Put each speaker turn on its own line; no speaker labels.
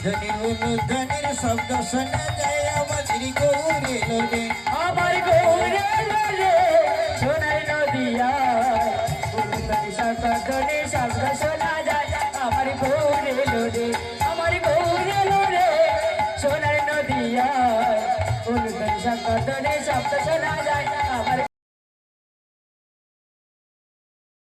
ধনির অনুধ্বনির শব্দ শোনা যায় আমাদের গৌরে লোরে
আমার গৌরে লোরে সোনার নদিয়া শাখা ধনি শব্দ